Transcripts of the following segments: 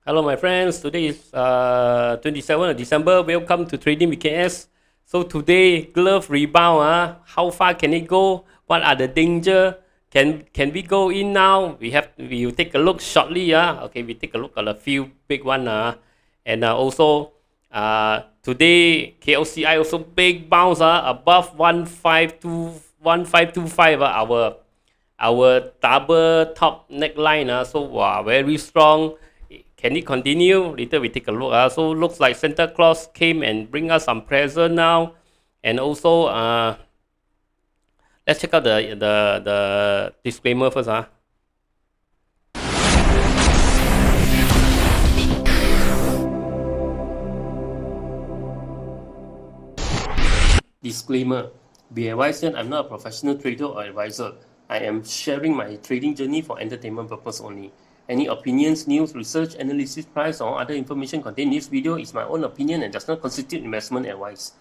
Hello, my friends. Today is 27th of December. Welcome to Trading with KS. So today, glove rebound. How far can it go? What are the danger? Can we go in now? We will take a look shortly. Okay, we take a look at a few big one. And also today KLCI also big bounce. Above 1525. Our double top neckline. So wow, very strong. Can it continue? Later we take a look. So looks like Santa Claus came and bring us some present now. And also, let's check out the disclaimer first. Disclaimer. Be advised that I'm not a professional trader or advisor. I am sharing my trading journey for entertainment purpose only. Any opinions, news, research, analysis, price, or other information contained in this video is my own opinion and does not constitute investment advice.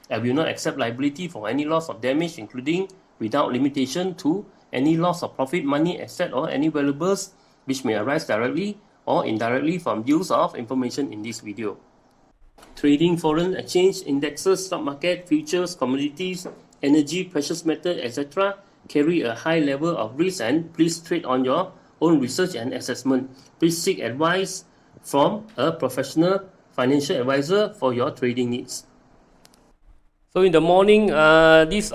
I will not accept liability for any loss or damage, including, without limitation to, any loss of profit, money, asset, or any valuables which may arise directly or indirectly from use of information in this video. Trading foreign exchange, indexes, stock market, futures, commodities, energy, precious metal, etc. carry a high level of risk, and please trade on your own research and assessment. Please seek advice from a professional financial advisor for your trading needs. So in the morning, this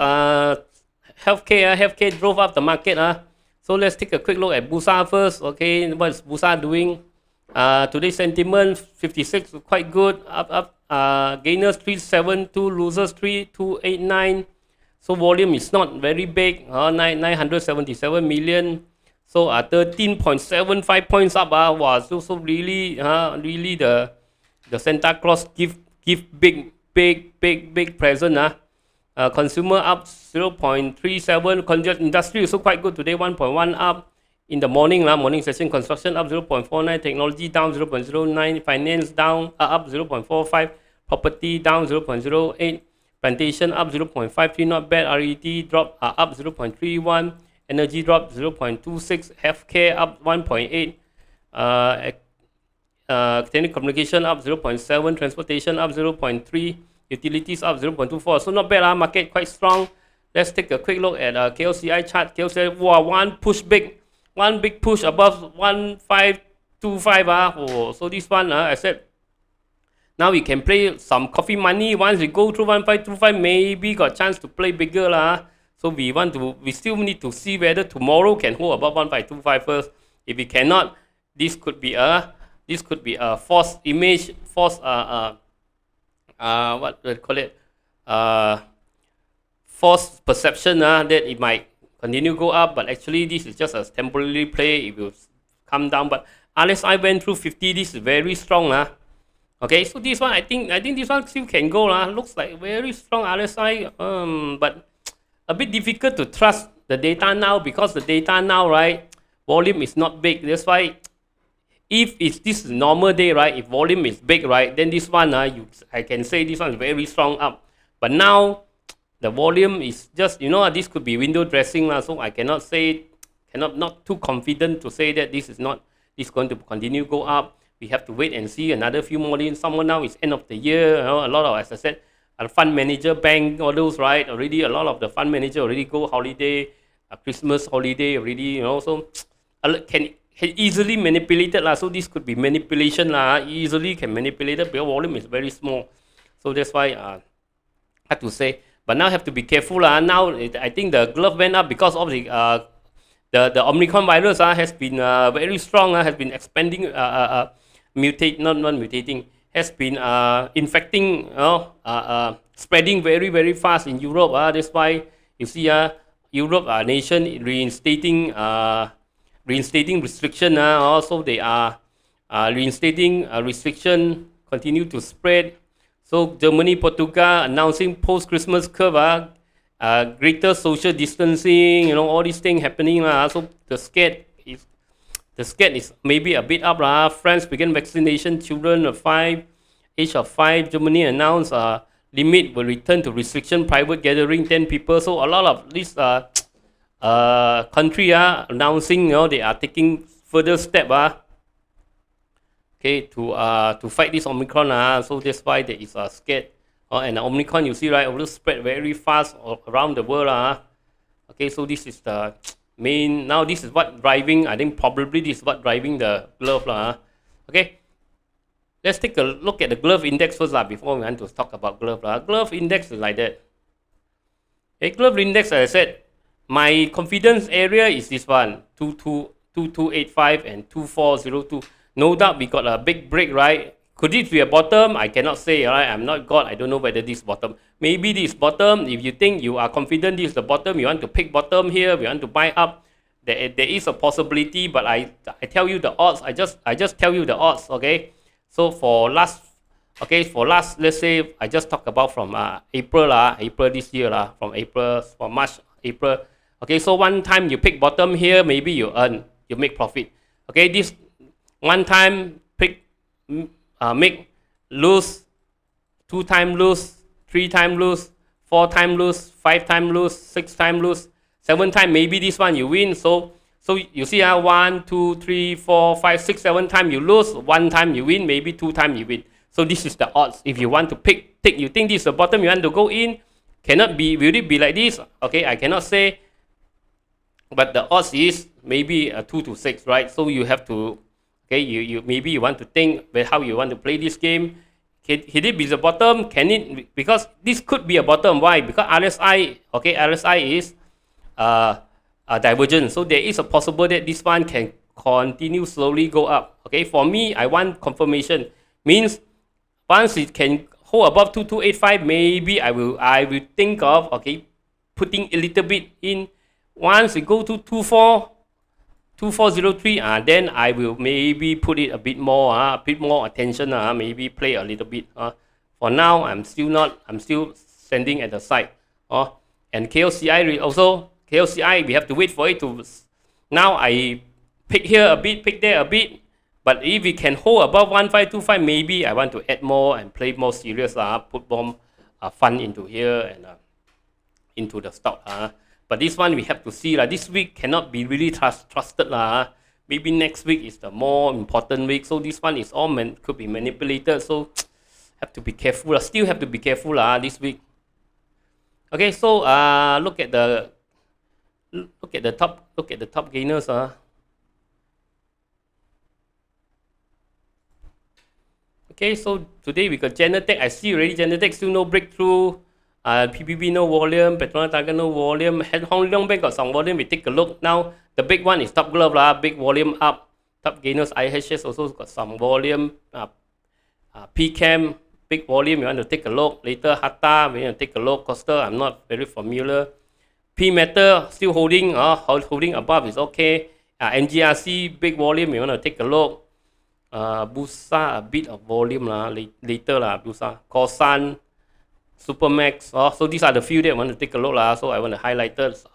healthcare drove up the market. So let's take a quick look at BURSA first. Okay, what is BURSA doing? Today's sentiment 56, quite good. Up. Gainers 372, losers 3289. So volume is not very big. 977 million. So 13.75 points up. Wow, so really the Santa Claus give big present. Consumer up 0.37. Industry also quite good today, 1.1 up. In the morning, morning session, construction up 0.49, technology down 0.09, finance down up 0.45, property down 0.08, plantation up 0.53, not bad. RET drop up 0.31. Energy drop 0.26, healthcare up 1.8, telecommunication up 0.7, transportation up 0.3, utilities up 0.24. So not bad, market quite strong. Let's take a quick look at KLCI chart. KLCI, wow, one big push above 1525. So this one, I said, now we can play some coffee money. Once we go through 1525, maybe got chance to play bigger. So we still need to see whether tomorrow can hold above 1525 first. If we cannot, this could be a false image, false what do they call it? False perception that it might continue go up, but actually this is just a temporary play. It will come down. But RSI went through 50. This is very strong. Okay, so this one I think this one still can go. Looks like very strong RSI. But a bit difficult to trust the data now, because the data now, right, volume is not big. That's why if this is normal day, right, if volume is big, right, then this one, I can say this one is very strong up. But now the volume is just, this could be window dressing. So I cannot not too confident to say that this is going to continue go up. We have to wait and see another few more days. Someone now is end of the year. A lot of, as I said, fund manager, bank, all those, right? Already a lot of the fund manager already go holiday, Christmas holiday already, so can easily manipulated. So this could be manipulation. Easily can manipulate it, because volume is very small. So that's why I have to say. But now have to be careful. Now I think the glove went up because of the Omicron virus has been very strong. Has been expanding, not mutating. Has been infecting, spreading very, very fast in Europe. That's why you see Europe nation reinstating restriction. Also they are reinstating restriction, continue to spread. So Germany, Portugal announcing post-Christmas curve, greater social distancing, all these things happening. So the scared is maybe a bit up. France began vaccination, children of age of 5. Germany announced limit will return to restriction, private gathering, 10 people. So a lot of these country announcing, they are taking further step. okay, to fight this Omicron. So that's why there is a scared. And the Omicron, you see, right, it will spread very fast around the world. Okay, so this is the main. Now this is what driving. I think probably this is what driving the glove. Okay, let's take a look at the glove index first before we want to talk about glove. Glove index is like that. Okay, glove index, as I said, my confidence area is this one, 2285 and 2402. No doubt we got a big break, right? Could it be a bottom? I cannot say, right? I'm not God. I don't know whether this is bottom. Maybe this is bottom. If you think you are confident this is the bottom, you want to pick bottom here, we want to buy up, there is a possibility, but I tell you the odds. I just tell you the odds, okay? So for last, let's say I just talk about from April this year from March, April. Okay, so one time you pick bottom here, maybe you make profit. Okay, this one time pick make lose, 2 times lose, 3 times lose, 4 times lose, 5 times lose, 6 times lose, 7 times maybe this one you win. So you see 1, 2, 3, 4, 5, 6, 7 times you lose, 1 time you win, maybe 2 times you win. So this is the odds. If you want to take, you think this is the bottom, you want to go in, cannot be, will it be like this? Okay, I cannot say, but the odds is maybe 2 to 6, right? So you have to, okay, you maybe you want to think how you want to play this game. Can it be the bottom? Can it, because this could be a bottom. Why? Because RSI, okay, RSI is a divergence. So there is a possibility that this one can continue slowly go up. Okay, for me, I want confirmation. Means once it can hold above 2285, maybe I will think of, okay, putting a little bit in. Once it go to 2403, then I will maybe put it a bit more attention, maybe play a little bit. For now, I'm still standing at the side. And KLCI also, KLCI, we have to wait for it to, now I pick here a bit, pick there a bit, but if we can hold above 1525, maybe I want to add more and play more serious, put more fun into here and into the stock. But this one we have to see. This week cannot be really trusted. Maybe next week is the more important week. So this one is all could be manipulated. So have to be careful. Still have to be careful this week. Okay, so look at the top gainers. Okay, so today we got Genetech. I see already Genetech still no breakthrough. PPB no volume, Petronas Target no volume, Hong Leong Bank got some volume, we take a look. Now, the big one is TOPGLOV, big volume up. Top gainers, IHS also got some volume. PCAM, big volume, you want to take a look. Later, Hata, we want to take a look. Costa, I'm not very familiar. P Metal, still holding above is okay. MGRC, big volume, you want to take a look. BURSA, a bit of volume later BURSA. KOSSAN SUPERMX. So these are the few that I want to take a look. So I want to highlight it.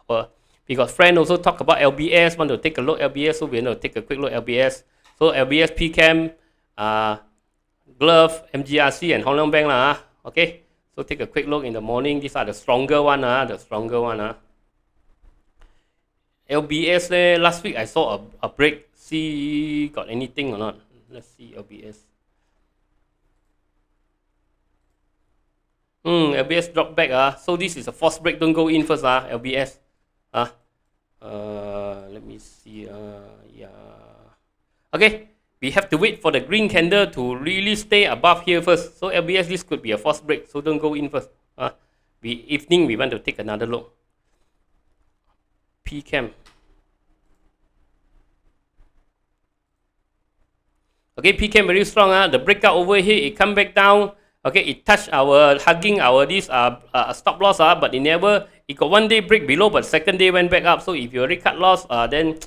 We got friend also talk about LBS, want to take a look LBS, so we're going to take a quick look LBS. So LBS, PCAM, Glove, MGRC, and Hong Leong Bank. Okay, so take a quick look in the morning. These are the stronger one. LBS, last week I saw a break. See, got anything or not? Let's see LBS. LBS drop back. So this is a false break. Don't go in first. LBS. Let me see. Yeah. Okay. We have to wait for the green candle to really stay above here first. So LBS, this could be a false break. So don't go in first. Evening, we want to take another look. PCAM. Okay, PCAM very strong. The breakout over here, it come back down. Okay, it touched hugging our this stop loss, but it got one day break below, but second day went back up. So if you already cut loss, then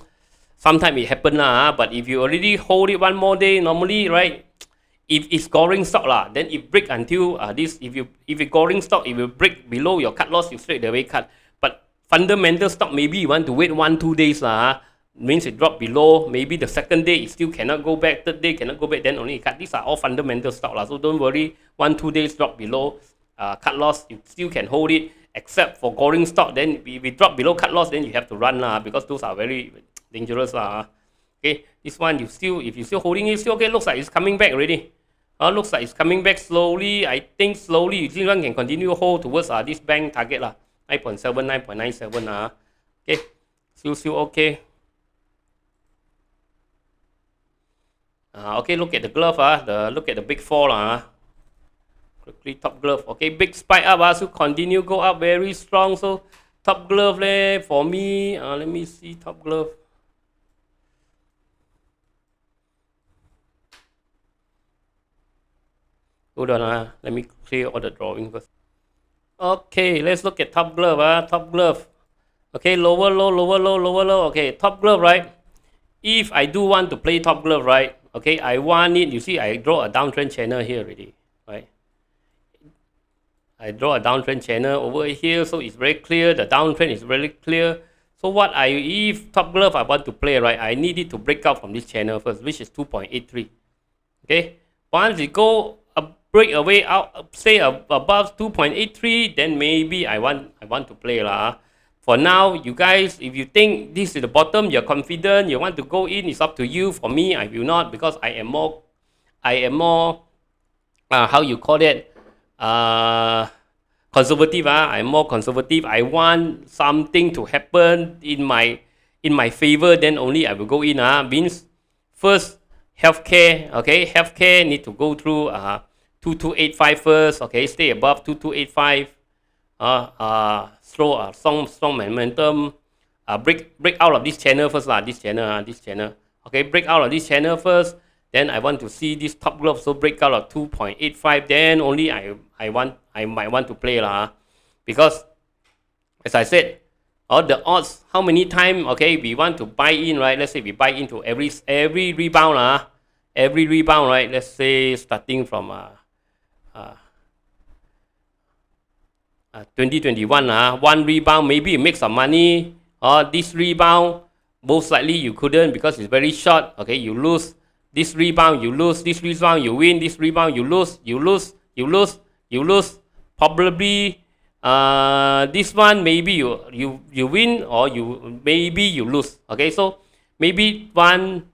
sometimes it happen but if you already hold it one more day, normally, right, if it's goring stock then it break until this. If it goring stock, it will break below your cut loss, you straight away cut. But fundamental stock, maybe you want to wait 1-2 days means it dropped below. Maybe the second day it still cannot go back, third day cannot go back, then only cut. These are all fundamental stock so don't worry. 1-2 days drop below cut loss, you still can hold it, except for goring stock. Then if it drop below cut loss, then you have to run because those are very dangerous. Okay, Okay, this one you still, if you still holding it, still okay. Looks like it's coming back already. Looks like it's coming back slowly. I think slowly this one can continue hold towards this bank target lah, 9.7, 9.97 Okay, still okay. Okay, look at the glove look at the big fall Quickly top glove. Okay, big spike up so continue go up very strong. So top glove for me. Let me see top glove. Hold on let me clear all the drawing first. Okay, let's look at top glove top glove. Okay, lower low, lower low, lower low. Okay, top glove, right? If I do want to play top glove, right? Okay, I want it. You see, I draw a downtrend channel here already, right? I draw a downtrend channel over here, so it's very clear. The downtrend is very clear. So if top glove I want to play, right? I need it to break out from this channel first, which is 2.83. Okay, once it go break away out, stay above 2.83, then maybe I want to play For now, you guys, if you think this is the bottom, you're confident, you want to go in, it's up to you. For me, I will not, because I am more how you call it, conservative. I'm more conservative. I want something to happen in my favor, then only I will go in. Means first, healthcare. Okay, healthcare need to go through 2285 first. Okay, stay above 2285. Strong momentum. Break out of this channel first this channel. Okay, break out of this channel first. Then I want to see this top glove, so break out of 2.85. Then only I might want to play because as I said, all the odds, how many times, okay, we want to buy in, right? Let's say we buy into every rebound every rebound, right? Let's say starting from 2021 one rebound, maybe you make some money. This rebound, most likely you couldn't because it's very short. Okay, you lose. This rebound you lose, this rebound you win, this rebound you lose. Probably this one maybe you win, or maybe you lose. Okay, so maybe one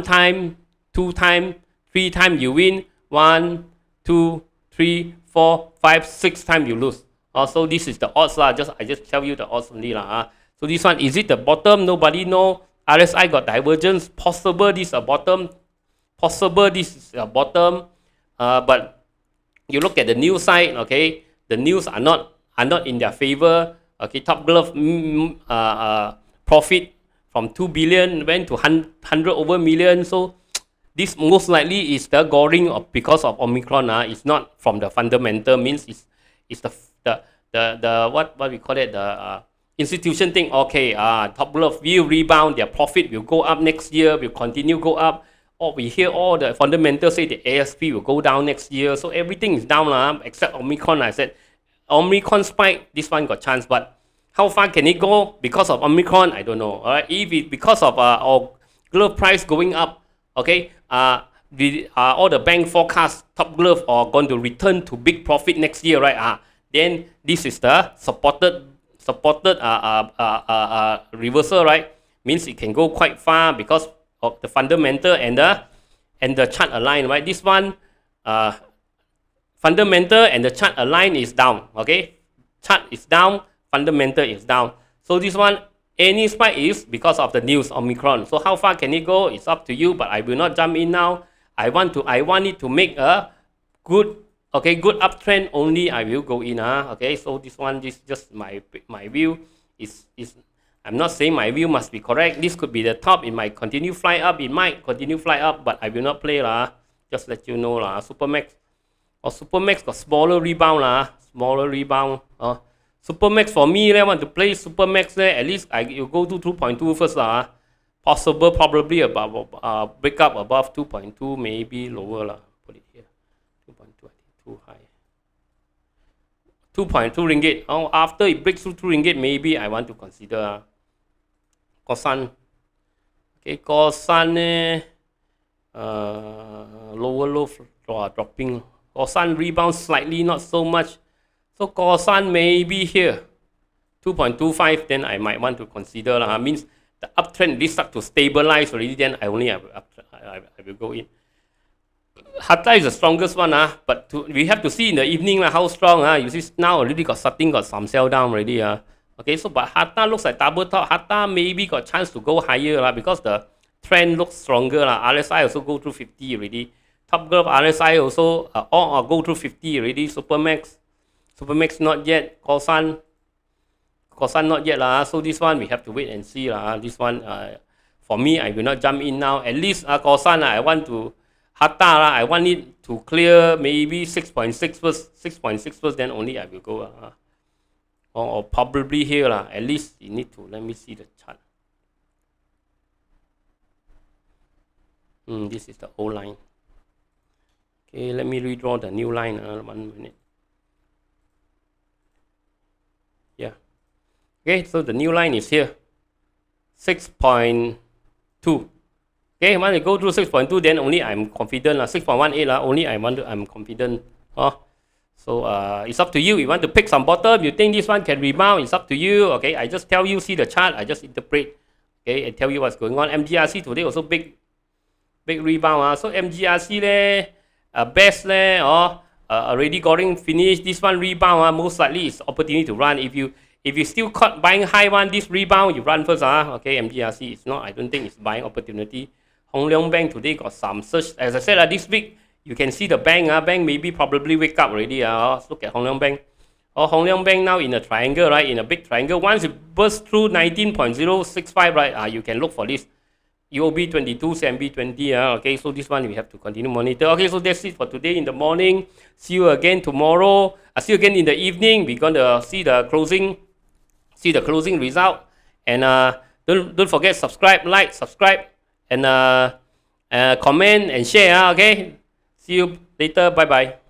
time, 2 time, 3 time you win, 1, 2, 3, 4, 5, 6 time you lose. So this is the odds I just tell you the odds only So this one, is it the bottom? Nobody know. RSI got divergence. Possible this is a bottom. Possible this is a bottom. But you look at the news side. Okay, the news are not in their favor. Okay, top glove profit from 2 billion went to 100 over million. So this most likely is the goring because of Omicron. It's not from the fundamental. Means it's the what we call it, the institution thing. Okay, top glove will rebound, their profit will go up next year, will continue go up. Or we hear all the fundamentals say the ASP will go down next year. So everything is down except Omicron. I said Omicron spike, this one got chance, but how far can it go because of Omicron? I don't know. Alright, if it because of glove price going up, okay, all the bank forecast top glove are going to return to big profit next year, right? Then this is the supported reversal, right? Means it can go quite far because of the fundamental and the chart align, right? This one fundamental and the chart align is down. Okay, chart is down, fundamental is down. So this one, any spike is because of the news Omicron. So how far can it go? It's up to you, but I will not jump in now. I want it to make a good uptrend, only I will go in. Okay, so this one, this just my view. Is I'm not saying my view must be correct. This could be the top. It might continue fly up. It might continue fly up, but I will not play Just let you know Supermax Supermax got smaller rebound Smaller rebound. Supermax for me, I want to play Supermax at least you go to 2.2 first Possible, probably above break up above 2.2, maybe lower Put it here. 2.2, I think too high. 2.2 ringgit. After it breaks through 2 ringgit, maybe I want to consider KOSSAN. Okay, KOSSAN low dropping. KOSSAN rebound slightly, not so much. So KOSSAN maybe here 2.25, then I might want to consider. Means the uptrend this start to stabilize already, then I only have I will go in. Harta is the strongest one, but we have to see in the evening how strong. You see now already got some sell down already. Okay, so but Harta looks like double top. Harta maybe got chance to go higher because the trend looks stronger. RSI also go through 50 already. TOPGLOV RSI also all go through 50 already. Supermax not yet. KOSSAN not yet. So this one we have to wait and see. This one for me, I will not jump in now. At least KOSSAN I want to Harta I want it to clear maybe 6.6 first. 6.6 first, then only I will go. Or probably here at least you need to let me see the chart. This is the old line. Okay, let me redraw the new line. 1 minute. Yeah. Okay, so the new line is here. 6.2. Okay, when I go through 6.2, then only I'm confident. 6.18, only I'm confident. So it's up to you. You want to pick some bottom, you think this one can rebound, it's up to you. Okay, I just tell you, see the chart, I just interpret. Okay, and tell you what's going on. MGRC today also big rebound. So MGRC best already going finished. This one rebound most likely is opportunity to run. If you still caught buying high one, this rebound you run first. Okay, MGRC is not. I don't think it's buying opportunity. Hong Leong Bank today got some surge. As I said, this week you can see the bank. Bank maybe probably wake up already. Look at Hong Leong Bank. Hong Leong Bank now in a triangle, right? In a big triangle. Once it bursts through 19.065, right? You can look for this. UOB 22, CIMB 20. Okay, so this one we have to continue monitor. Okay, so that's it for today in the morning. See you again tomorrow. See you again in the evening. We're gonna see the closing result. And don't forget subscribe, and comment and share. Okay, see you later. Bye bye.